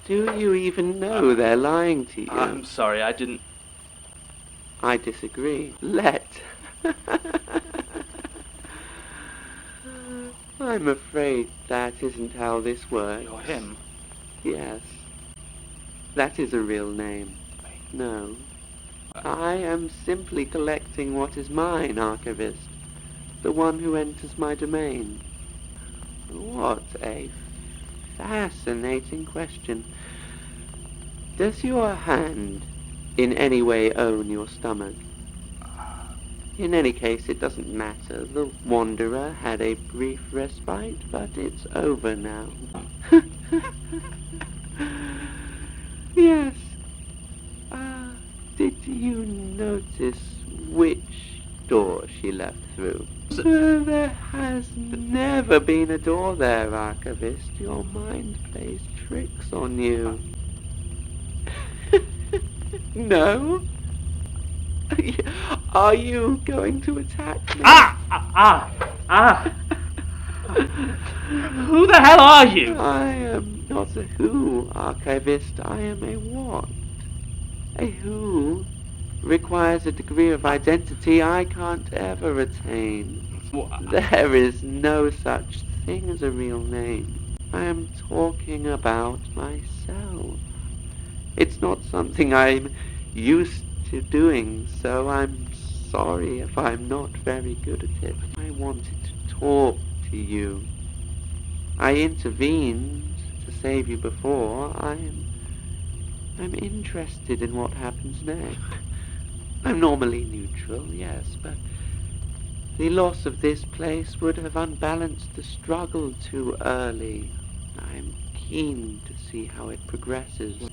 Do you even know they're lying to you? I'm sorry, I didn't... I disagree. Let. I'm afraid that isn't how this works. You're him? Yes. That is a real name. No. I am simply collecting what is mine, Archivist. The one who enters my domain. What a fascinating question. Does your hand in any way own your stomach? In any case, it doesn't matter. The Wanderer had a brief respite, but it's over now. Yes. Did you notice which door she left through? There has never been a door there, Archivist. Your mind plays tricks on you. No? Are you going to attack me? Who the hell are you? I am not a who, Archivist. I am a what? A who requires a degree of identity I can't ever attain. There is no such thing as a real name. I am talking about myself. It's not something I'm used to doing, so I'm sorry if I'm not very good at it. I wanted to talk to you. I intervened to save you before. I'm interested in what happens next. I'm normally neutral, yes, but the loss of this place would have unbalanced the struggle too early. I'm keen to see how it progresses.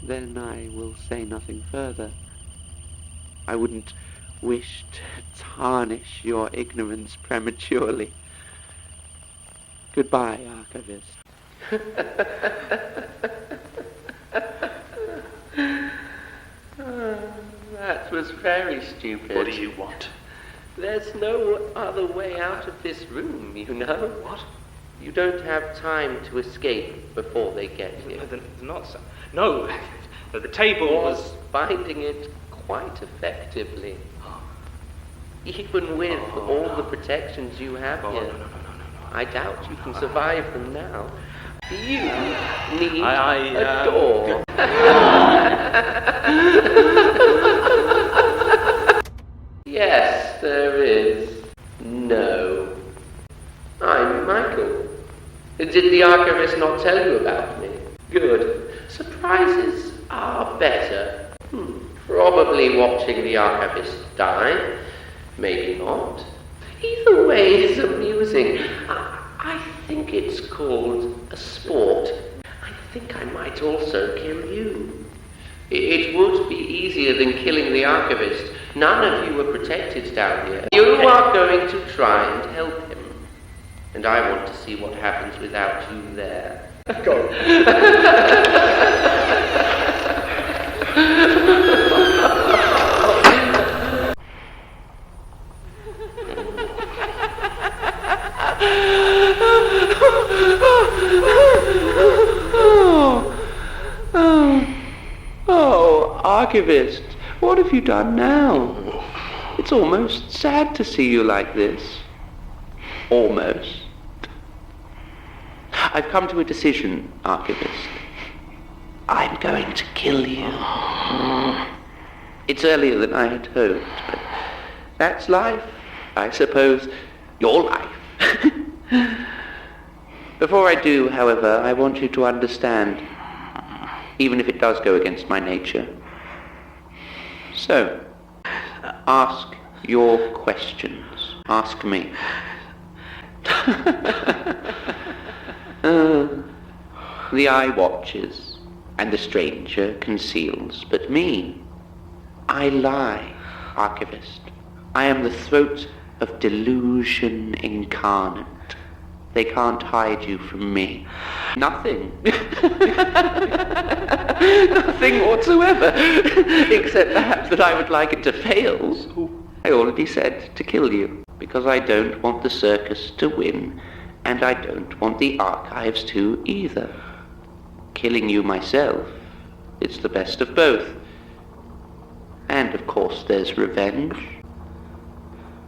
Then I will say nothing further. I wouldn't wish to tarnish your ignorance prematurely. Goodbye, Archivist. That was very stupid. What do you want? There's no other way out of this room, you know. What? You don't have time to escape before they get here. No, the table was... finding it quite effectively. Even with all the protections you have here. No. I doubt you can survive them now. You need a door. Yes, there is. No. I'm Michael. Did the Archivist not tell you about me? Good. Surprises are better. Probably watching the Archivist die. Maybe not. Either way is amusing. I think it's called a sport. I think I might also kill you. It would be easier than killing the Archivist. None of you are protected down here. You are going to try and help him. And I want to see what happens without you there. Go. Archivist, what have you done now? It's almost sad to see you like this. Almost. I've come to a decision, Archivist. I'm going to kill you. It's earlier than I had hoped, but that's life, I suppose. Your life. Before I do, however, I want you to understand, even if it does go against my nature. So, ask your questions. Ask me. The eye watches, and the stranger conceals, but me, I lie, Archivist. I am the throat of delusion incarnate. They can't hide you from me. Nothing. Nothing whatsoever. Except perhaps that I would like it to fail. I already said to kill you, because I don't want the circus to win, And I don't want the archives to either. Killing you myself, it's the best of both. And of course there's revenge.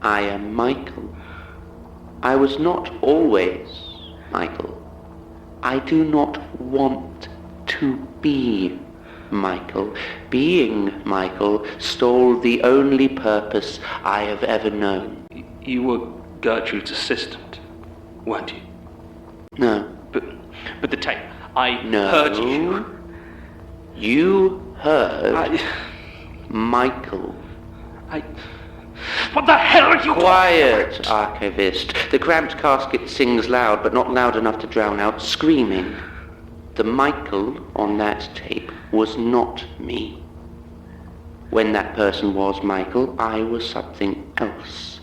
I am Michael. I was not always Michael. I do not want to be Michael. Being Michael stole the only purpose I have ever known. You were Gertrude's assistant, weren't you? No. But the tape, I No. heard you. You heard Michael. What the hell are you Quiet, archivist. The cramped casket sings loud, but not loud enough to drown out screaming. The Michael on that tape was not me. When that person was Michael, I was something else.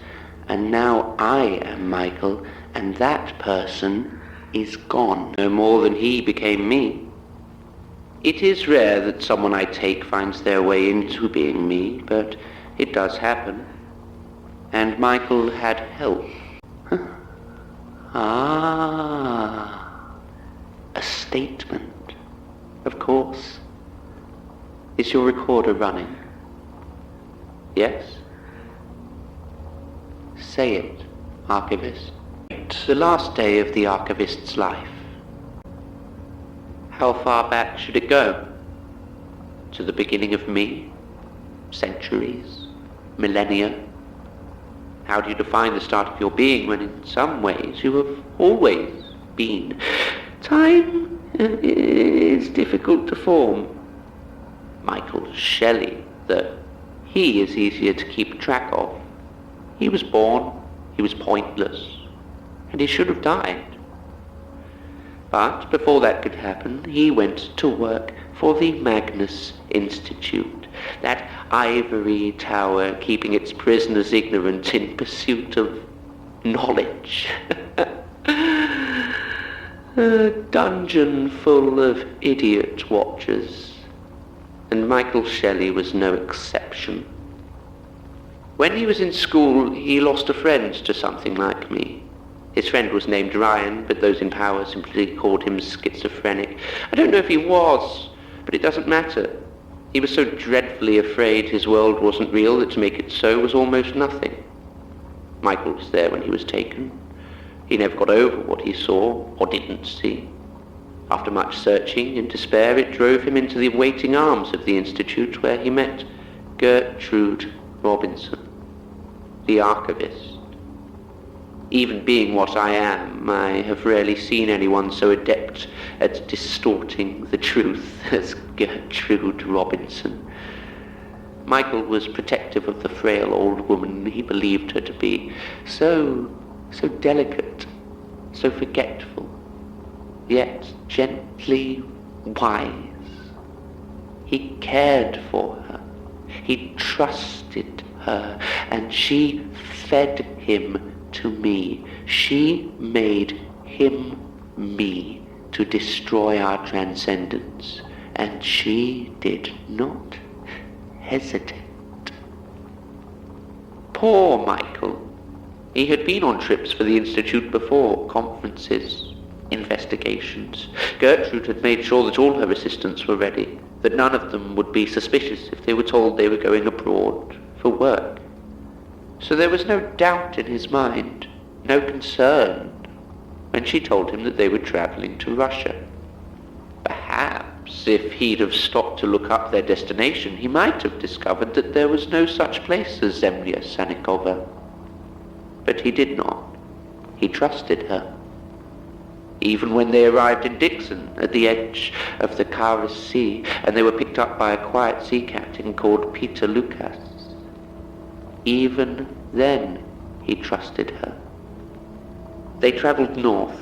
And now I am Michael, and that person is gone. No more than he became me. It is rare that someone I take finds their way into being me, but it does happen. And Michael had help. A statement. Of course. Is your recorder running? Yes? Say it, archivist. The last day of the archivist's life. How far back should it go? To the beginning of me? Centuries? Millennia? How do you define the start of your being when in some ways you have always been? Time is difficult to form. Micheal Shelley, though, he is easier to keep track of. He was born, he was pointless, and he should have died. But before that could happen, he went to work for the Magnus Institute, that ivory tower keeping its prisoners ignorant in pursuit of knowledge. A dungeon full of idiot watchers, and Micheal Shelley was no exception. When he was in school, he lost a friend to something like me. His friend was named Ryan, but those in power simply called him schizophrenic. I don't know if he was, but it doesn't matter. He was so dreadfully afraid his world wasn't real that to make it so was almost nothing. Michael was there when he was taken. He never got over what he saw or didn't see. After much searching and despair, it drove him into the waiting arms of the Institute, where he met Gertrude Robinson, the archivist. Even being what I am, I have rarely seen anyone so adept at distorting the truth as Gertrude Robinson. Michael was protective of the frail old woman he believed her to be, so delicate, so forgetful, yet gently wise. He cared for her, he trusted her, and she fed him to me. She made him me to destroy our transcendence, and she did not hesitate. Poor Michael. He had been on trips for the Institute before, conferences, investigations. Gertrude had made sure that all her assistants were ready, that none of them would be suspicious if they were told they were going abroad for work. So there was no doubt in his mind, no concern, when she told him that they were travelling to Russia. Perhaps if he'd have stopped to look up their destination, he might have discovered that there was no such place as Zemlya Sanikova. But he did not. He trusted her. Even when they arrived in Dixon, at the edge of the Kara Sea, and they were picked up by a quiet sea captain called Peter Lucas, even then he trusted her. They travelled north,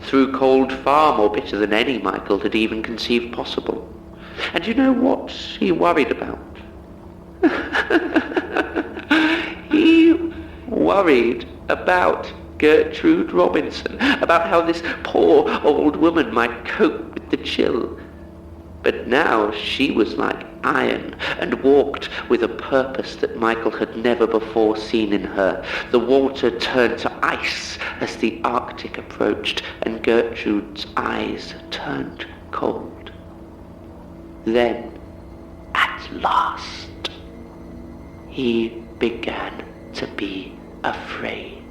through cold far more bitter than any Michael had even conceived possible. And you know what he worried about? He worried about Gertrude Robinson, about how this poor old woman might cope with the chill. But now she was like iron and walked with a purpose that Michael had never before seen in her. The water turned to ice as the Arctic approached, and Gertrude's eyes turned cold. Then, at last, he began to be afraid.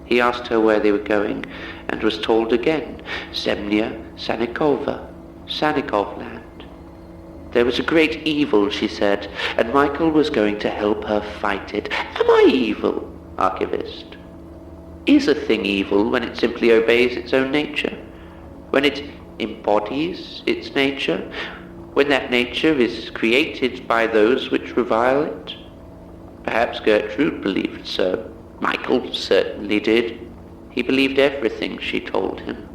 He asked her where they were going, and was told again, Zemnia Sanikova, Sanikovland. There was a great evil, she said, and Michael was going to help her fight it. Am I evil, Archivist? Is a thing evil when it simply obeys its own nature? When it embodies its nature? When that nature is created by those which revile it? Perhaps Gertrude believed so. Michael certainly did. He believed everything she told him.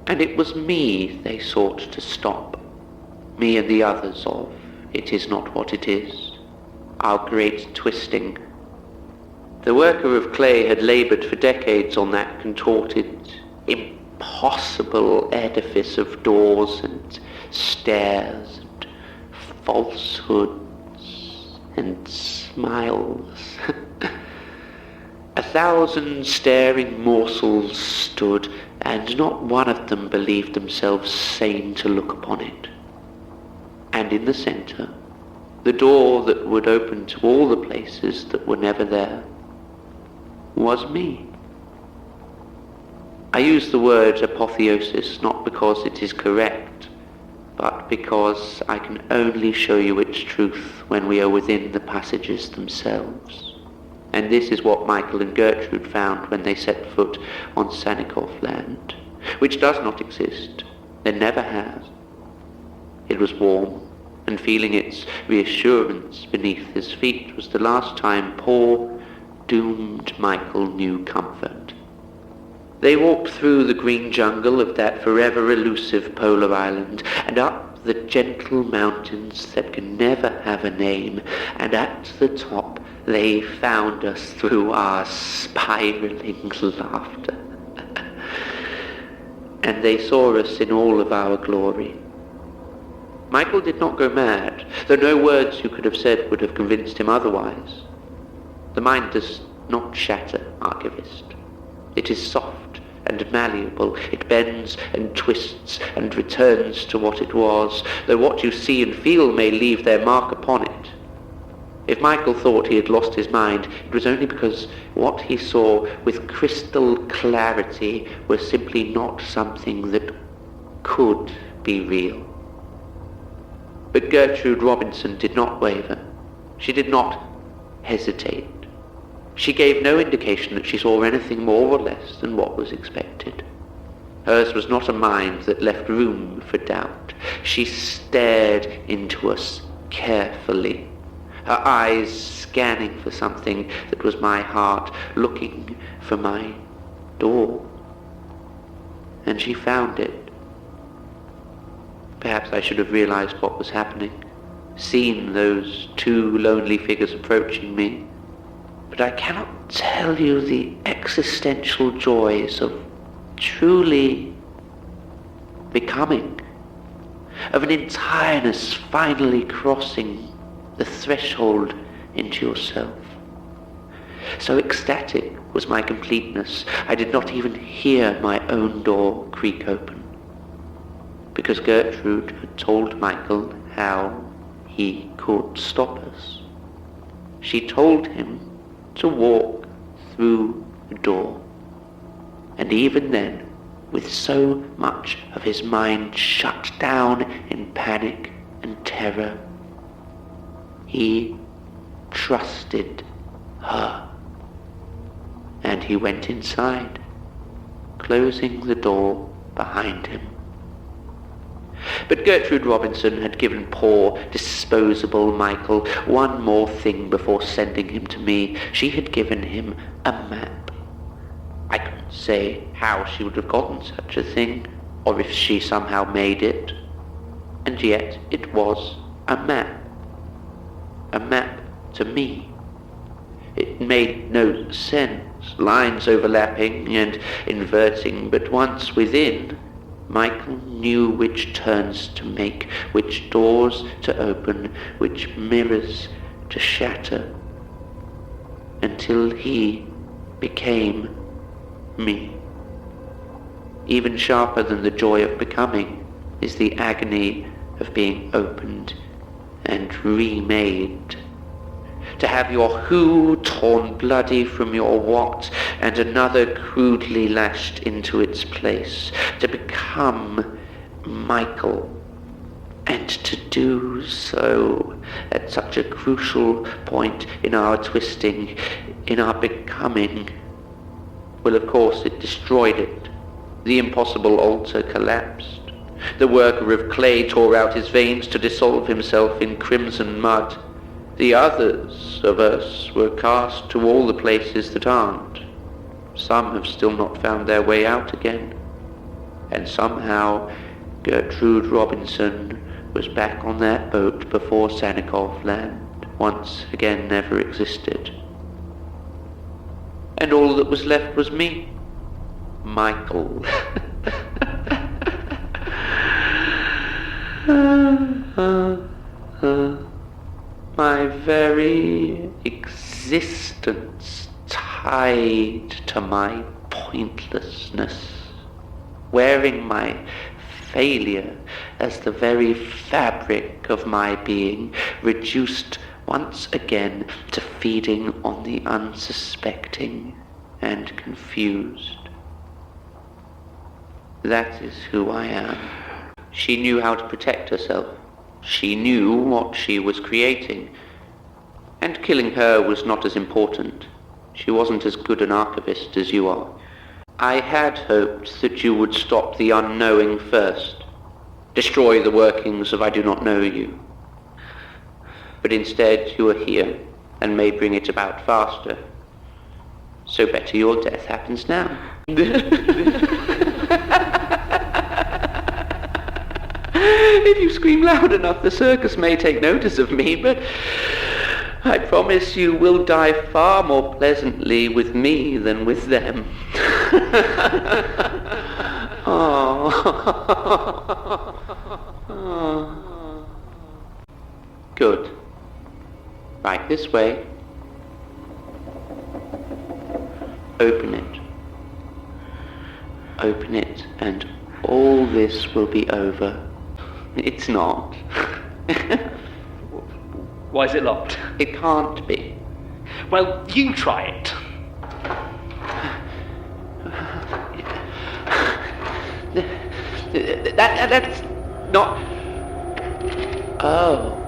And it was me they sought to stop. Me and the others of It Is Not What It Is, our great twisting. The worker of clay had laboured for decades on that contorted, impossible edifice of doors and stairs and falsehoods and smiles. 1,000 staring morsels stood, and not one of them believed themselves sane to look upon it. And in the centre, the door that would open to all the places that were never there, was me. I use the word apotheosis not because it is correct, but because I can only show you its truth when we are within the passages themselves. And this is what Michael and Gertrude found when they set foot on Sanikov land, which does not exist, and never has. It was warm, and feeling its reassurance beneath his feet was the last time poor, doomed Michael knew comfort. They walked through the green jungle of that forever elusive polar island, and up the gentle mountains that can never have a name, and at the top they found us through our spiraling laughter. And they saw us in all of our glory. Michael did not go mad, though no words you could have said would have convinced him otherwise. The mind does not shatter, Archivist. It is soft and malleable. It bends and twists and returns to what it was, though what you see and feel may leave their mark upon it. If Michael thought he had lost his mind, it was only because what he saw with crystal clarity was simply not something that could be real. But Gertrude Robinson did not waver. She did not hesitate. She gave no indication that she saw anything more or less than what was expected. Hers was not a mind that left room for doubt. She stared into us carefully, her eyes scanning for something that was my heart, looking for my door. And she found it. Perhaps I should have realized what was happening, seen those two lonely figures approaching me. But I cannot tell you the existential joys of truly becoming, of an entireness finally crossing the threshold into yourself. So ecstatic was my completeness, I did not even hear my own door creak open, because Gertrude had told Michael how he could stop us. She told him to walk through the door, and even then, with so much of his mind shut down in panic and terror, he trusted her, and he went inside, closing the door behind him. But Gertrude Robinson had given poor, disposable Michael one more thing before sending him to me. She had given him a map. I couldn't say how she would have gotten such a thing, or if she somehow made it. And yet it was a map. A map to me. It made no sense, lines overlapping and inverting, but once within, Michael knew which turns to make, which doors to open, which mirrors to shatter, until he became me. Even sharper than the joy of becoming is the agony of being opened and remade. To have your who torn bloody from your what and another crudely lashed into its place. To become Michael, and to do so at such a crucial point in our twisting, in our becoming. Well, of course, it destroyed it. The impossible altar collapsed. The worker of clay tore out his veins to dissolve himself in crimson mud. The others of us were cast to all the places that aren't. Some have still not found their way out again. And somehow Gertrude Robinson was back on that boat before Sannikov land once again never existed. And all that was left was me, Michael. My very existence tied to my pointlessness, wearing my failure as the very fabric of my being, reduced once again to feeding on the unsuspecting and confused. That is who I am. She knew how to protect herself. She knew what she was creating. And killing her was not as important. She wasn't as good an archivist as you are. I had hoped that you would stop the unknowing first, destroy the workings of I do not know you. But instead you are here, and may bring it about faster. So better your death happens now. If you scream loud enough, the circus may take notice of me, but I promise you will die far more pleasantly with me than with them. Oh. Good. Right this way. Open it. Open it, and all this will be over. It's not. Why is it locked? It can't be. Well, you try it. That's not... Oh.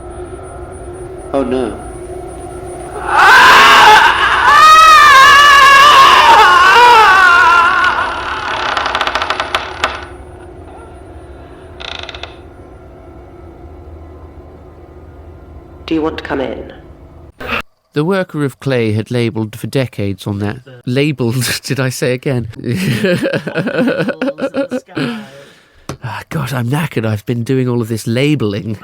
Oh no. Do you want to come in? The worker of clay had labelled for decades on that. Labelled, did I say again? God, I'm knackered. I've been doing all of this labelling.